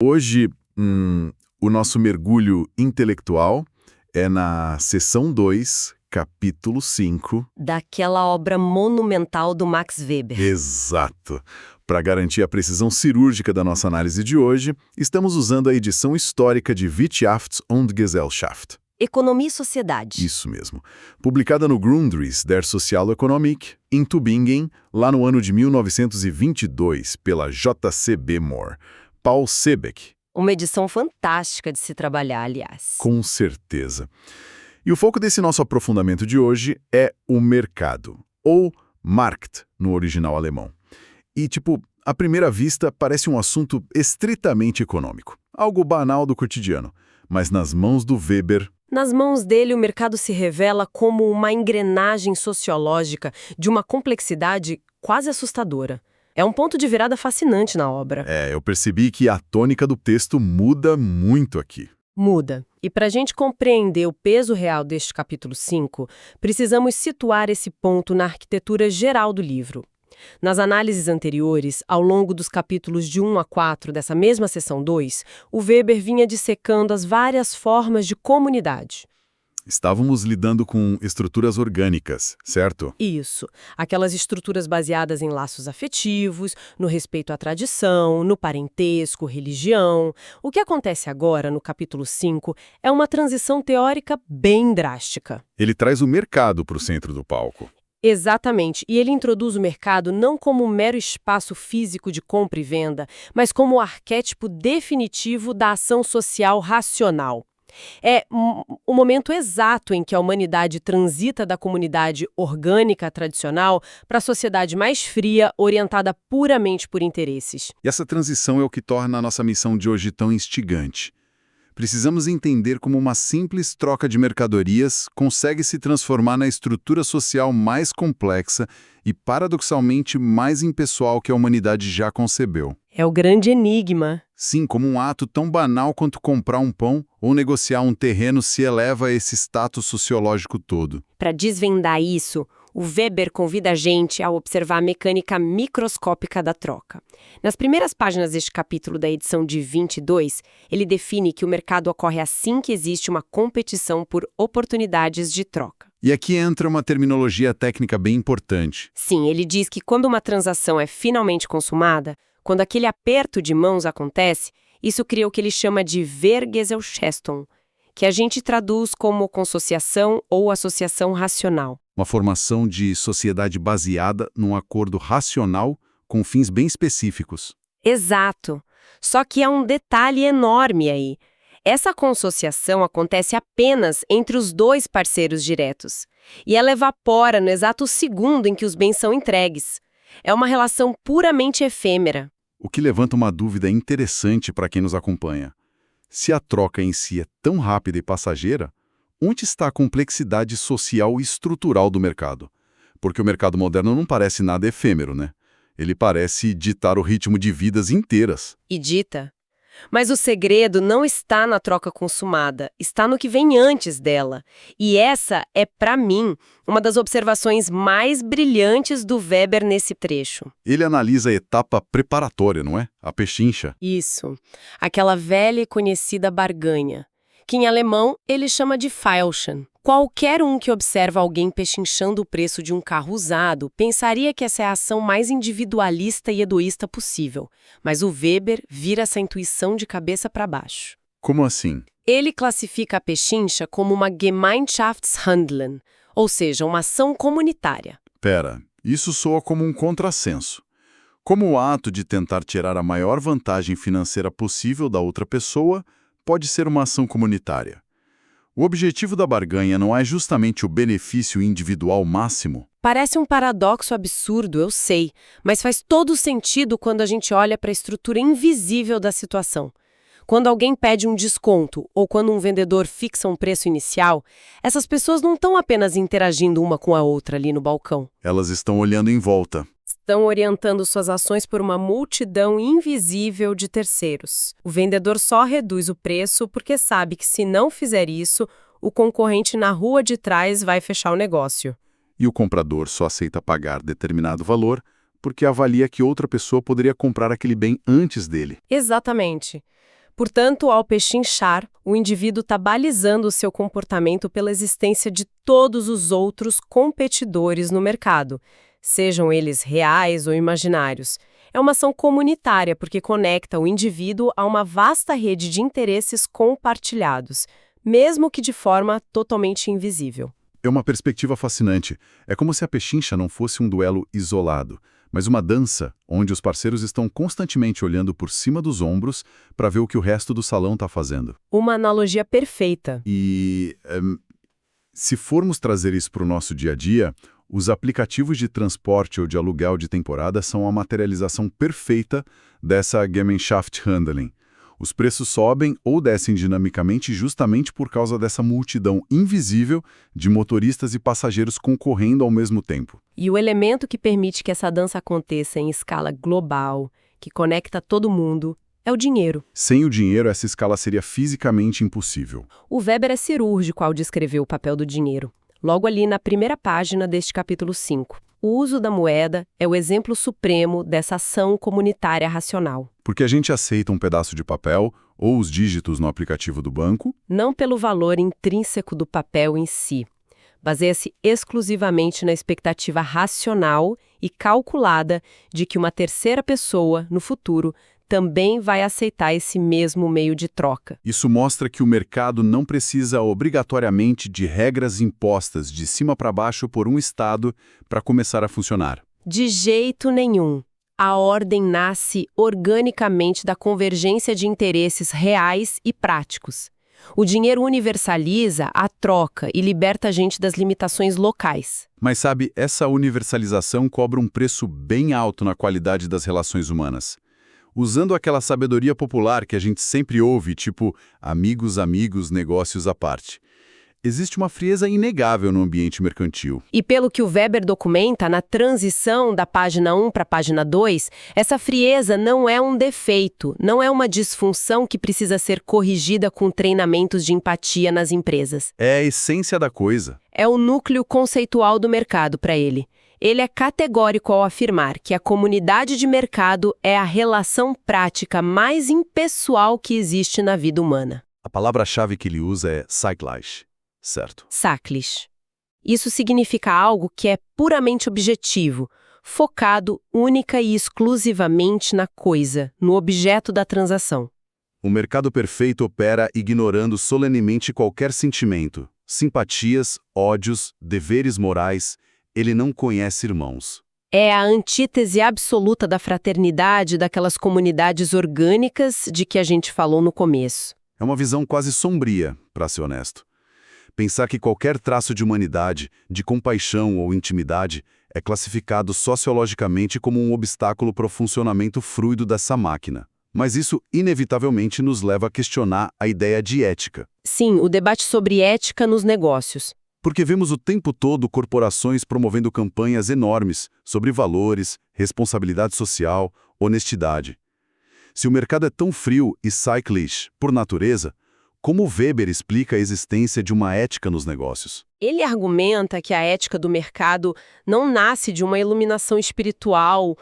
Hoje, o nosso mergulho intelectual é na seção 2, capítulo 5. Daquela obra monumental do Max Weber. Exato. Para garantir a precisão cirúrgica da nossa análise de hoje, estamos usando a edição histórica de Wirtschafts- und Gesellschaft. Economia e Sociedade. Isso mesmo. Publicada no Grundrisse der Sozialökonomik, em Tübingen, lá no ano de 1922, pela J.C.B. Moore. Paul Sebeck. Uma edição fantástica de se trabalhar, aliás. Com certeza. E o foco desse nosso aprofundamento de hoje é o mercado, ou Markt, no original alemão. E, à primeira vista, parece um assunto estritamente econômico, algo banal do cotidiano, mas nas mãos do Weber... Nas mãos dele, o mercado se revela como uma engrenagem sociológica de uma complexidade quase assustadora. É um ponto de virada fascinante na obra. Eu percebi que a tônica do texto muda muito aqui. Muda. E para a gente compreender o peso real deste capítulo 5, precisamos situar esse ponto na arquitetura geral do livro. Nas análises anteriores, ao longo dos capítulos de 1 a 4 dessa mesma seção 2, o Weber vinha dissecando as várias formas de comunidade. Estávamos lidando com estruturas orgânicas, certo? Isso. Aquelas estruturas baseadas em laços afetivos, no respeito à tradição, no parentesco, religião. O que acontece agora, no capítulo 5, é uma transição teórica bem drástica. Ele traz o mercado para o centro do palco. Exatamente. E ele introduz o mercado não como um mero espaço físico de compra e venda, mas como o arquétipo definitivo da ação social racional. É o momento exato em que a humanidade transita da comunidade orgânica tradicional para a sociedade mais fria, orientada puramente por interesses. E essa transição é o que torna a nossa missão de hoje tão instigante. Precisamos entender como uma simples troca de mercadorias consegue se transformar na estrutura social mais complexa e, paradoxalmente, mais impessoal que a humanidade já concebeu. É o grande enigma. Sim, como um ato tão banal quanto comprar um pão ou negociar um terreno se eleva a esse status sociológico todo. Para desvendar isso, o Weber convida a gente a observar a mecânica microscópica da troca. Nas primeiras páginas deste capítulo da edição de 22, ele define que o mercado ocorre assim que existe uma competição por oportunidades de troca. E aqui entra uma terminologia técnica bem importante. Sim, ele diz que quando uma transação é finalmente consumada, quando aquele aperto de mãos acontece, isso cria o que ele chama de Vergesellschaftung, que a gente traduz como consociação ou associação racional. Uma formação de sociedade baseada num acordo racional com fins bem específicos. Exato. Só que há um detalhe enorme aí. Essa consociação acontece apenas entre os dois parceiros diretos. E ela evapora no exato segundo em que os bens são entregues. É uma relação puramente efêmera. O que levanta uma dúvida interessante para quem nos acompanha. Se a troca em si é tão rápida e passageira, onde está a complexidade social e estrutural do mercado? Porque o mercado moderno não parece nada efêmero, né? Ele parece ditar o ritmo de vidas inteiras. E dita. Mas o segredo não está na troca consumada, está no que vem antes dela. E essa é, para mim, uma das observações mais brilhantes do Weber nesse trecho. Ele analisa a etapa preparatória, não é? A pechincha. Isso. Aquela velha e conhecida barganha, que em alemão ele chama de Feilschen. Qualquer um que observa alguém pechinchando o preço de um carro usado pensaria que essa é a ação mais individualista e egoísta possível. Mas o Weber vira essa intuição de cabeça para baixo. Como assim? Ele classifica a pechincha como uma Gemeinschaftshandeln, ou seja, uma ação comunitária. Pera, isso soa como um contrassenso. Como o ato de tentar tirar a maior vantagem financeira possível da outra pessoa pode ser uma ação comunitária. O objetivo da barganha não é justamente o benefício individual máximo? Parece um paradoxo absurdo, eu sei, mas faz todo sentido quando a gente olha para a estrutura invisível da situação. Quando alguém pede um desconto ou quando um vendedor fixa um preço inicial, essas pessoas não estão apenas interagindo uma com a outra ali no balcão. Elas estão olhando em volta. Estão orientando suas ações por uma multidão invisível de terceiros. O vendedor só reduz o preço porque sabe que se não fizer isso, o concorrente na rua de trás vai fechar o negócio. E o comprador só aceita pagar determinado valor porque avalia que outra pessoa poderia comprar aquele bem antes dele. Exatamente. Portanto, ao pechinchar, o indivíduo está balizando o seu comportamento pela existência de todos os outros competidores no mercado, sejam eles reais ou imaginários. É uma ação comunitária porque conecta o indivíduo a uma vasta rede de interesses compartilhados, mesmo que de forma totalmente invisível. É uma perspectiva fascinante. É como se a pechincha não fosse um duelo isolado, mas uma dança onde os parceiros estão constantemente olhando por cima dos ombros para ver o que o resto do salão está fazendo. Uma analogia perfeita. E se formos trazer isso para o nosso dia a dia, os aplicativos de transporte ou de aluguel de temporada são a materialização perfeita dessa Gemeinschafthandling. Os preços sobem ou descem dinamicamente justamente por causa dessa multidão invisível de motoristas e passageiros concorrendo ao mesmo tempo. E o elemento que permite que essa dança aconteça em escala global, que conecta todo mundo, é o dinheiro. Sem o dinheiro, essa escala seria fisicamente impossível. O Weber é cirúrgico ao descrever o papel do dinheiro. Logo ali na primeira página deste capítulo 5. O uso da moeda é o exemplo supremo dessa ação comunitária racional. Porque a gente aceita um pedaço de papel ou os dígitos no aplicativo do banco? Não pelo valor intrínseco do papel em si. Baseia-se exclusivamente na expectativa racional e calculada de que uma terceira pessoa, no futuro, também vai aceitar esse mesmo meio de troca. Isso mostra que o mercado não precisa obrigatoriamente de regras impostas de cima para baixo por um Estado para começar a funcionar. De jeito nenhum. A ordem nasce organicamente da convergência de interesses reais e práticos. O dinheiro universaliza a troca e liberta a gente das limitações locais. Mas sabe, essa universalização cobra um preço bem alto na qualidade das relações humanas. Usando aquela sabedoria popular que a gente sempre ouve, tipo amigos, amigos, negócios à parte. Existe uma frieza inegável no ambiente mercantil. E pelo que o Weber documenta, na transição da página 1 para a página 2, essa frieza não é um defeito, não é uma disfunção que precisa ser corrigida com treinamentos de empatia nas empresas. É a essência da coisa. É o núcleo conceitual do mercado para ele. Ele é categórico ao afirmar que a comunidade de mercado é a relação prática mais impessoal que existe na vida humana. A palavra-chave que ele usa é Zeitgleich, certo? Saclis. Isso significa algo que é puramente objetivo, focado única e exclusivamente na coisa, no objeto da transação. O mercado perfeito opera ignorando solenemente qualquer sentimento, simpatias, ódios, deveres morais. Ele não conhece irmãos. É a antítese absoluta da fraternidade daquelas comunidades orgânicas de que a gente falou no começo. É uma visão quase sombria, para ser honesto. Pensar que qualquer traço de humanidade, de compaixão ou intimidade, é classificado sociologicamente como um obstáculo para o funcionamento fluido dessa máquina. Mas isso, inevitavelmente, nos leva a questionar a ideia de ética. Sim, o debate sobre ética nos negócios. Porque vemos o tempo todo corporações promovendo campanhas enormes sobre valores, responsabilidade social, honestidade. Se o mercado é tão frio e cyclish, por natureza, como Weber explica a existência de uma ética nos negócios? Ele argumenta que a ética do mercado não nasce de uma iluminação espiritual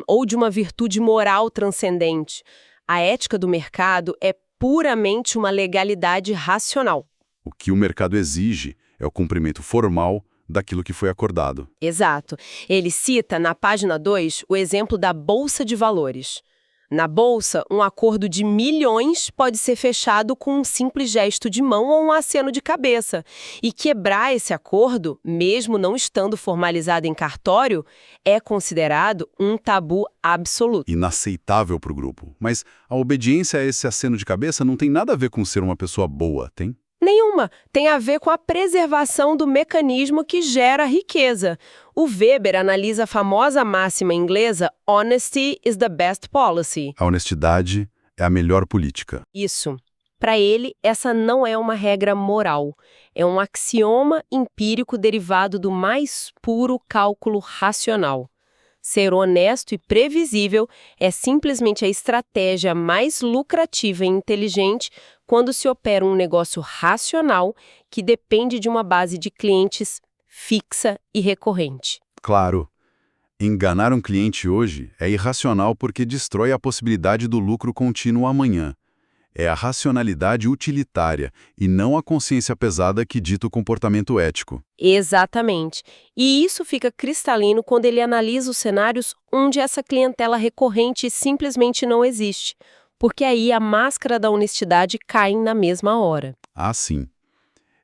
ou de uma virtude moral transcendente. A ética do mercado é puramente uma legalidade racional. O que o mercado exige é o cumprimento formal daquilo que foi acordado. Exato. Ele cita, na página 2, o exemplo da Bolsa de Valores. Na Bolsa, um acordo de milhões pode ser fechado com um simples gesto de mão ou um aceno de cabeça. E quebrar esse acordo, mesmo não estando formalizado em cartório, é considerado um tabu absoluto. Inaceitável para o grupo. Mas a obediência a esse aceno de cabeça não tem nada a ver com ser uma pessoa boa, tem? Nenhuma. Tem a ver com a preservação do mecanismo que gera riqueza. O Weber analisa a famosa máxima inglesa "Honesty is the best policy". A honestidade é a melhor política. Isso. Para ele, essa não é uma regra moral. É um axioma empírico derivado do mais puro cálculo racional. Ser honesto e previsível é simplesmente a estratégia mais lucrativa e inteligente quando se opera um negócio racional que depende de uma base de clientes fixa e recorrente. Claro, enganar um cliente hoje é irracional porque destrói a possibilidade do lucro contínuo amanhã. É a racionalidade utilitária e não a consciência pesada que dita o comportamento ético. Exatamente. E isso fica cristalino quando ele analisa os cenários onde essa clientela recorrente simplesmente não existe, porque aí a máscara da honestidade cai na mesma hora. Ah, sim.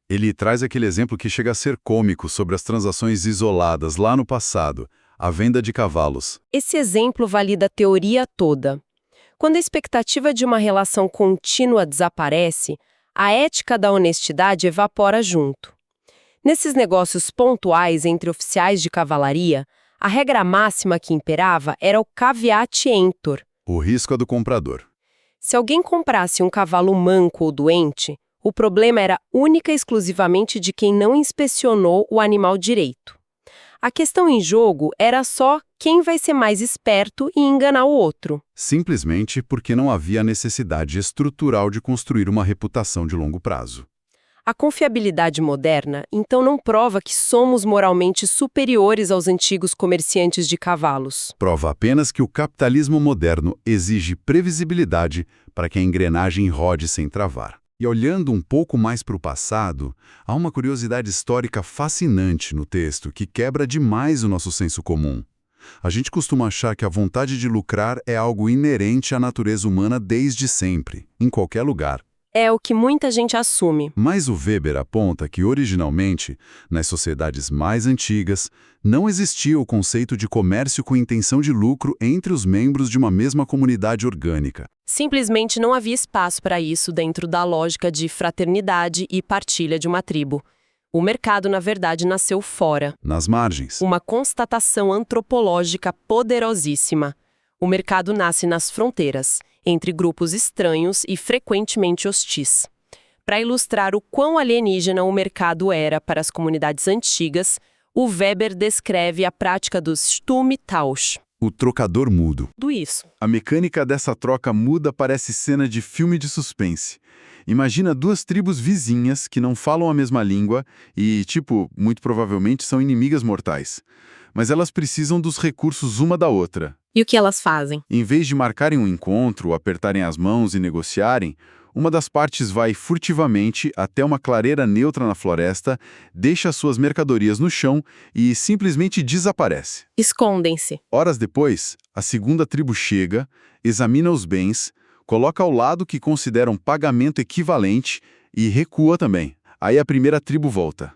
Ele traz aquele exemplo que chega a ser cômico sobre as transações isoladas lá no passado, a venda de cavalos. Esse exemplo valida a teoria toda. Quando a expectativa de uma relação contínua desaparece, a ética da honestidade evapora junto. Nesses negócios pontuais entre oficiais de cavalaria, a regra máxima que imperava era o caveat emptor. O risco é do comprador. Se alguém comprasse um cavalo manco ou doente, o problema era única e exclusivamente de quem não inspecionou o animal direito. A questão em jogo era só quem vai ser mais esperto e enganar o outro. Simplesmente porque não havia necessidade estrutural de construir uma reputação de longo prazo. A confiabilidade moderna, então, não prova que somos moralmente superiores aos antigos comerciantes de cavalos. Prova apenas que o capitalismo moderno exige previsibilidade para que a engrenagem rode sem travar. E olhando um pouco mais para o passado, há uma curiosidade histórica fascinante no texto que quebra demais o nosso senso comum. A gente costuma achar que a vontade de lucrar é algo inerente à natureza humana desde sempre, em qualquer lugar. É o que muita gente assume. Mas o Weber aponta que, originalmente, nas sociedades mais antigas, não existia o conceito de comércio com intenção de lucro entre os membros de uma mesma comunidade orgânica. Simplesmente não havia espaço para isso dentro da lógica de fraternidade e partilha de uma tribo. O mercado, na verdade, nasceu fora. Nas margens. Uma constatação antropológica poderosíssima. O mercado nasce nas fronteiras, entre grupos estranhos e frequentemente hostis. Para ilustrar o quão alienígena o mercado era para as comunidades antigas, o Weber descreve a prática dos Stumm Tausch. O trocador mudo. Tudo isso. A mecânica dessa troca muda parece cena de filme de suspense. Imagina duas tribos vizinhas que não falam a mesma língua e, muito provavelmente são inimigas mortais. Mas elas precisam dos recursos uma da outra. E o que elas fazem? Em vez de marcarem um encontro, apertarem as mãos e negociarem, uma das partes vai furtivamente até uma clareira neutra na floresta, deixa suas mercadorias no chão e simplesmente desaparece. Escondem-se. Horas depois, a segunda tribo chega, examina os bens, coloca ao lado que considera um pagamento equivalente e recua também. Aí a primeira tribo volta.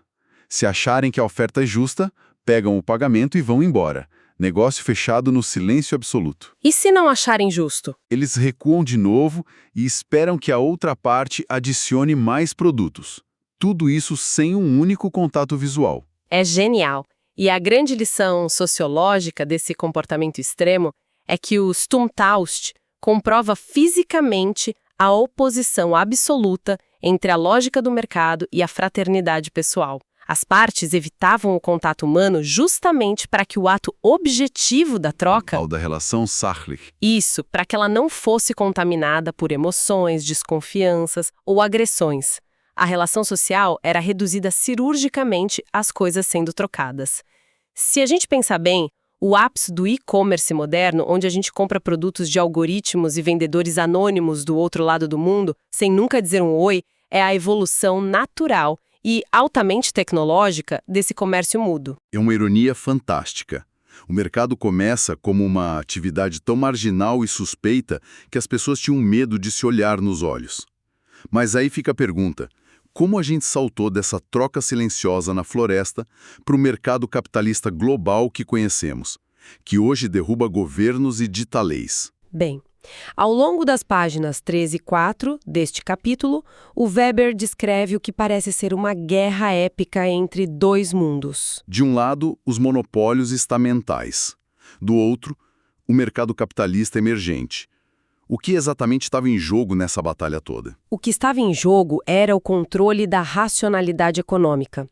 Se acharem que a oferta é justa, pegam o pagamento e vão embora. Negócio fechado no silêncio absoluto. E se não acharem justo? Eles recuam de novo e esperam que a outra parte adicione mais produtos. Tudo isso sem um único contato visual. É genial. E a grande lição sociológica desse comportamento extremo é que o Stumm Tausch comprova fisicamente a oposição absoluta entre a lógica do mercado e a fraternidade pessoal. As partes evitavam o contato humano justamente para que o ato objetivo da troca... Tal da relação sachlich. Isso, para que ela não fosse contaminada por emoções, desconfianças ou agressões. A relação social era reduzida cirurgicamente às coisas sendo trocadas. Se a gente pensar bem, o ápice do e-commerce moderno, onde a gente compra produtos de algoritmos e vendedores anônimos do outro lado do mundo, sem nunca dizer um oi, é a evolução natural e altamente tecnológica desse comércio mudo. É uma ironia fantástica. O mercado começa como uma atividade tão marginal e suspeita que as pessoas tinham medo de se olhar nos olhos. Mas aí fica a pergunta: como a gente saltou dessa troca silenciosa na floresta para o mercado capitalista global que conhecemos, que hoje derruba governos e dita leis? Bem, ao longo das páginas 13 e 4 deste capítulo, o Weber descreve o que parece ser uma guerra épica entre dois mundos. De um lado, os monopólios estamentais. Do outro, o mercado capitalista emergente. O que exatamente estava em jogo nessa batalha toda? O que estava em jogo era o controle da racionalidade econômica.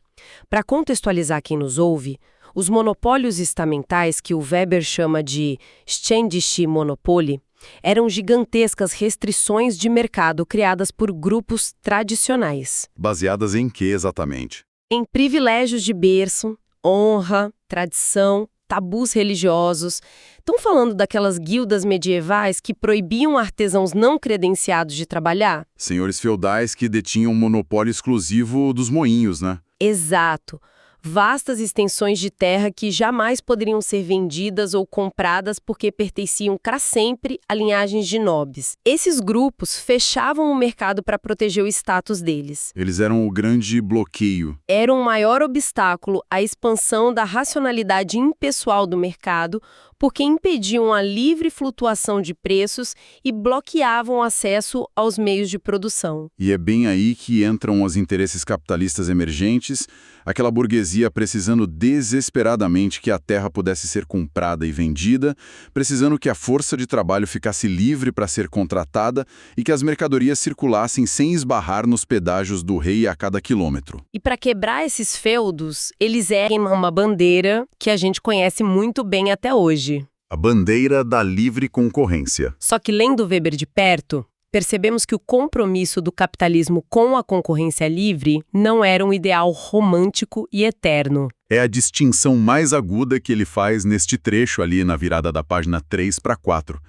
Para contextualizar quem nos ouve, os monopólios estamentais, que o Weber chama de Ständische Monopoly, eram gigantescas restrições de mercado criadas por grupos tradicionais. Baseadas em que exatamente? Em privilégios de berço, honra, tradição tabus religiosos. Estão falando daquelas guildas medievais que proibiam artesãos não credenciados de trabalhar? Senhores feudais que detinham um monopólio exclusivo dos moinhos, né? Exato. Vastas extensões de terra que jamais poderiam ser vendidas ou compradas porque pertenciam para sempre a linhagens de nobres. Esses grupos fechavam o mercado para proteger o status deles. Eles eram o grande bloqueio. Era um maior obstáculo à expansão da racionalidade impessoal do mercado, porque impediam a livre flutuação de preços e bloqueavam o acesso aos meios de produção. E é bem aí que entram os interesses capitalistas emergentes, aquela burguesia precisando desesperadamente que a terra pudesse ser comprada e vendida, precisando que a força de trabalho ficasse livre para ser contratada e que as mercadorias circulassem sem esbarrar nos pedágios do rei a cada quilômetro. E para quebrar esses feudos, eles erguem uma bandeira que a gente conhece muito bem até hoje. A bandeira da livre concorrência. Só que lendo Weber de perto, percebemos que o compromisso do capitalismo com a concorrência livre não era um ideal romântico e eterno. É a distinção mais aguda que ele faz neste trecho ali na virada da página 3 para 4.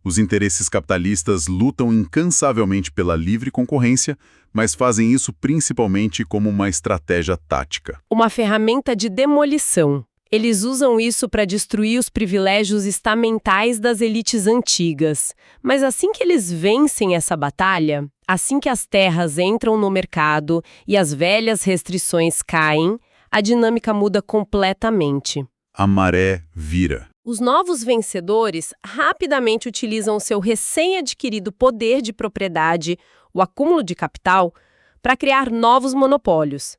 Os interesses capitalistas lutam incansavelmente pela livre concorrência, mas fazem isso principalmente como uma estratégia tática. Uma ferramenta de demolição. Eles usam isso para destruir os privilégios estamentais das elites antigas. Mas assim que eles vencem essa batalha, assim que as terras entram no mercado e as velhas restrições caem, a dinâmica muda completamente. A maré vira. Os novos vencedores rapidamente utilizam o seu recém-adquirido poder de propriedade, o acúmulo de capital, para criar novos monopólios.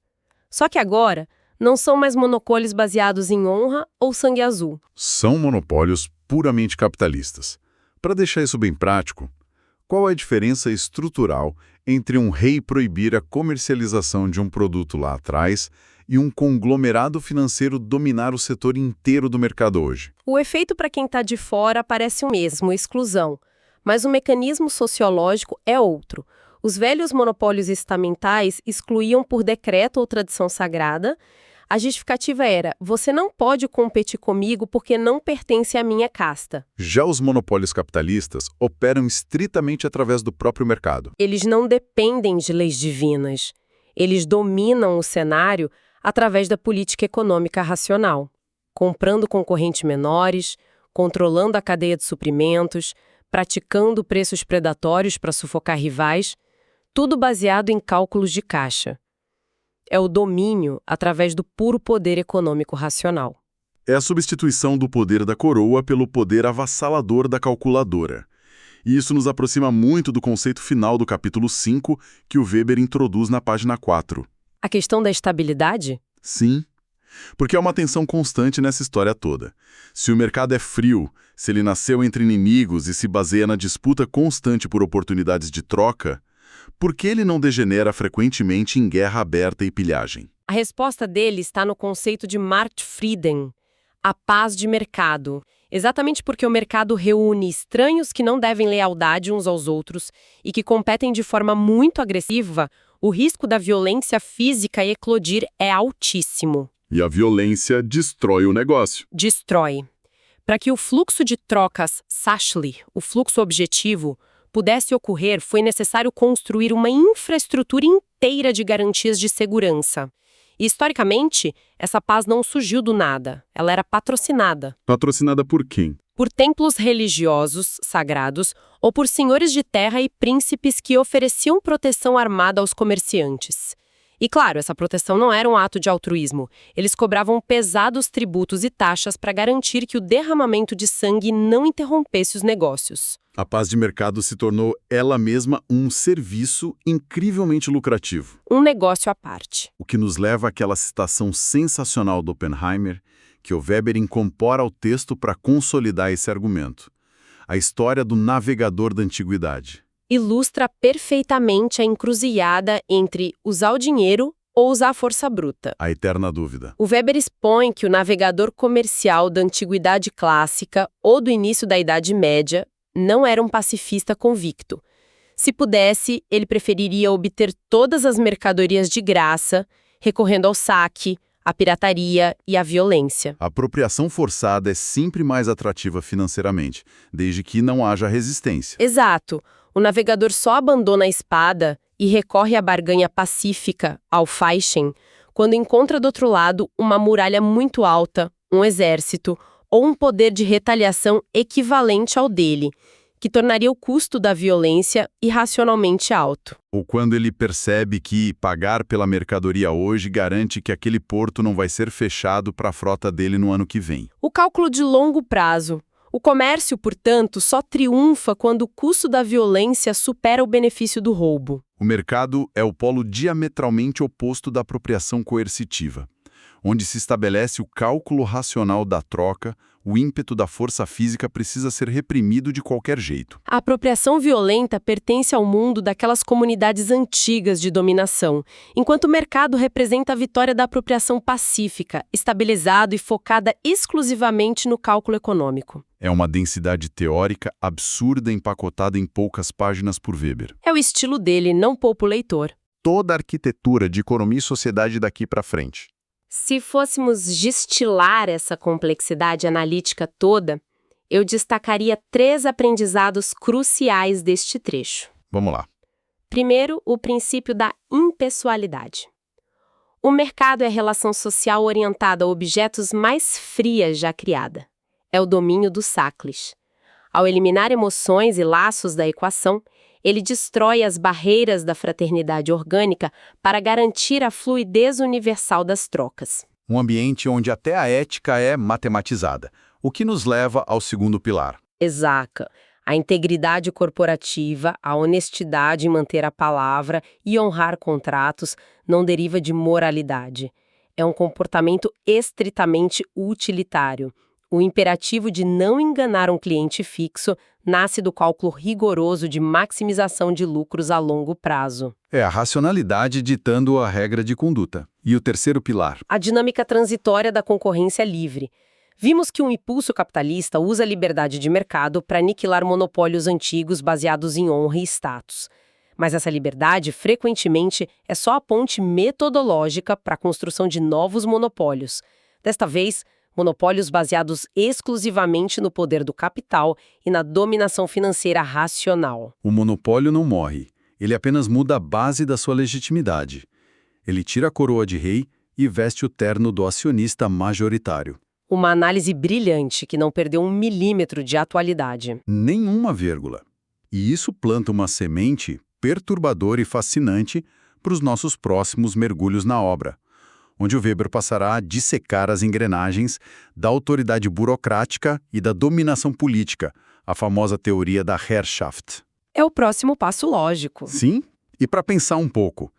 Só que agora, não são mais monopólios baseados em honra ou sangue azul. São monopólios puramente capitalistas. Para deixar isso bem prático, qual é a diferença estrutural entre um rei proibir a comercialização de um produto lá atrás e um conglomerado financeiro dominar o setor inteiro do mercado hoje? O efeito para quem está de fora parece o mesmo, exclusão. Mas o mecanismo sociológico é outro. Os velhos monopólios estamentais excluíam por decreto ou tradição sagrada. A justificativa era, você não pode competir comigo porque não pertence à minha casta. Já os monopólios capitalistas operam estritamente através do próprio mercado. Eles não dependem de leis divinas. Eles dominam o cenário através da política econômica racional, comprando concorrentes menores, controlando a cadeia de suprimentos, praticando preços predatórios para sufocar rivais, tudo baseado em cálculos de caixa. É o domínio através do puro poder econômico racional. É a substituição do poder da coroa pelo poder avassalador da calculadora. E isso nos aproxima muito do conceito final do capítulo 5 que o Weber introduz na página 4. A questão da estabilidade? Sim, porque há uma tensão constante nessa história toda. Se o mercado é frio, se ele nasceu entre inimigos e se baseia na disputa constante por oportunidades de troca, por que ele não degenera frequentemente em guerra aberta e pilhagem? A resposta dele está no conceito de Marktfrieden, a paz de mercado. Exatamente porque o mercado reúne estranhos que não devem lealdade uns aos outros e que competem de forma muito agressiva, o risco da violência física eclodir é altíssimo. E a violência destrói o negócio. Destrói. Para que o fluxo de trocas sachly, o fluxo objetivo, pudesse ocorrer, foi necessário construir uma infraestrutura inteira de garantias de segurança. E, historicamente, essa paz não surgiu do nada. Ela era patrocinada. Patrocinada por quem? Por templos religiosos, sagrados, ou por senhores de terra e príncipes que ofereciam proteção armada aos comerciantes. E, claro, essa proteção não era um ato de altruísmo. Eles cobravam pesados tributos e taxas para garantir que o derramamento de sangue não interrompesse os negócios. A paz de mercado se tornou ela mesma um serviço incrivelmente lucrativo. Um negócio à parte. O que nos leva àquela citação sensacional do Oppenheimer, que o Weber incorpora ao texto para consolidar esse argumento. A história do navegador da antiguidade. Ilustra perfeitamente a encruzilhada entre usar o dinheiro ou usar a força bruta. A eterna dúvida. O Weber expõe que o navegador comercial da antiguidade clássica ou do início da Idade Média não era um pacifista convicto. Se pudesse, ele preferiria obter todas as mercadorias de graça, recorrendo ao saque, a pirataria e a violência. A apropriação forçada é sempre mais atrativa financeiramente, desde que não haja resistência. Exato. O navegador só abandona a espada e recorre à barganha pacífica, ao Faichen, quando encontra do outro lado uma muralha muito alta, um exército ou um poder de retaliação equivalente ao dele, que tornaria o custo da violência irracionalmente alto. Ou quando ele percebe que pagar pela mercadoria hoje garante que aquele porto não vai ser fechado para a frota dele no ano que vem. O cálculo de longo prazo. O comércio, portanto, só triunfa quando o custo da violência supera o benefício do roubo. O mercado é o polo diametralmente oposto da apropriação coercitiva, onde se estabelece o cálculo racional da troca, o ímpeto da força física precisa ser reprimido de qualquer jeito. A apropriação violenta pertence ao mundo daquelas comunidades antigas de dominação, enquanto o mercado representa a vitória da apropriação pacífica, estabilizado e focada exclusivamente no cálculo econômico. É uma densidade teórica absurda empacotada em poucas páginas por Weber. É o estilo dele, não poupa o leitor. Toda a arquitetura de economia e sociedade daqui para frente. Se fôssemos destilar essa complexidade analítica toda, eu destacaria 3 aprendizados cruciais deste trecho. Vamos lá. Primeiro, o princípio da impessoalidade. O mercado é a relação social orientada a objetos mais frias já criada. É o domínio do Saclis. Ao eliminar emoções e laços da equação, ele destrói as barreiras da fraternidade orgânica para garantir a fluidez universal das trocas. Um ambiente onde até a ética é matematizada, o que nos leva ao segundo pilar. Exato. A integridade corporativa, a honestidade em manter a palavra e honrar contratos não deriva de moralidade. É um comportamento estritamente utilitário. O imperativo de não enganar um cliente fixo nasce do cálculo rigoroso de maximização de lucros a longo prazo. É a racionalidade ditando a regra de conduta. E o terceiro pilar? A dinâmica transitória da concorrência livre. Vimos que um impulso capitalista usa a liberdade de mercado para aniquilar monopólios antigos baseados em honra e status. Mas essa liberdade, frequentemente, é só a ponte metodológica para a construção de novos monopólios. Desta vez, monopólios baseados exclusivamente no poder do capital e na dominação financeira racional. O monopólio não morre. Ele apenas muda a base da sua legitimidade. Ele tira a coroa de rei e veste o terno do acionista majoritário. Uma análise brilhante que não perdeu 1 milímetro de atualidade. Nenhuma vírgula. E isso planta uma semente perturbadora e fascinante para os nossos próximos mergulhos na obra, onde o Weber passará a dissecar as engrenagens da autoridade burocrática e da dominação política, a famosa teoria da Herrschaft. É o próximo passo lógico. Sim, e para pensar um pouco,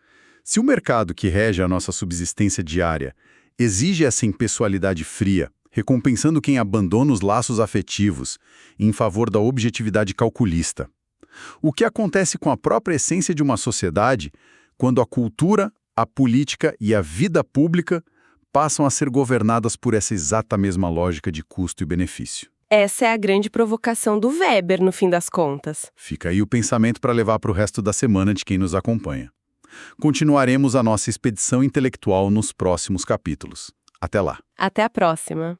se o mercado que rege a nossa subsistência diária exige essa impessoalidade fria, recompensando quem abandona os laços afetivos em favor da objetividade calculista, o que acontece com a própria essência de uma sociedade quando a cultura, a política e a vida pública passam a ser governadas por essa exata mesma lógica de custo e benefício? Essa é a grande provocação do Weber, no fim das contas. Fica aí o pensamento para levar para o resto da semana de quem nos acompanha. Continuaremos a nossa expedição intelectual nos próximos capítulos. Até lá. Até a próxima.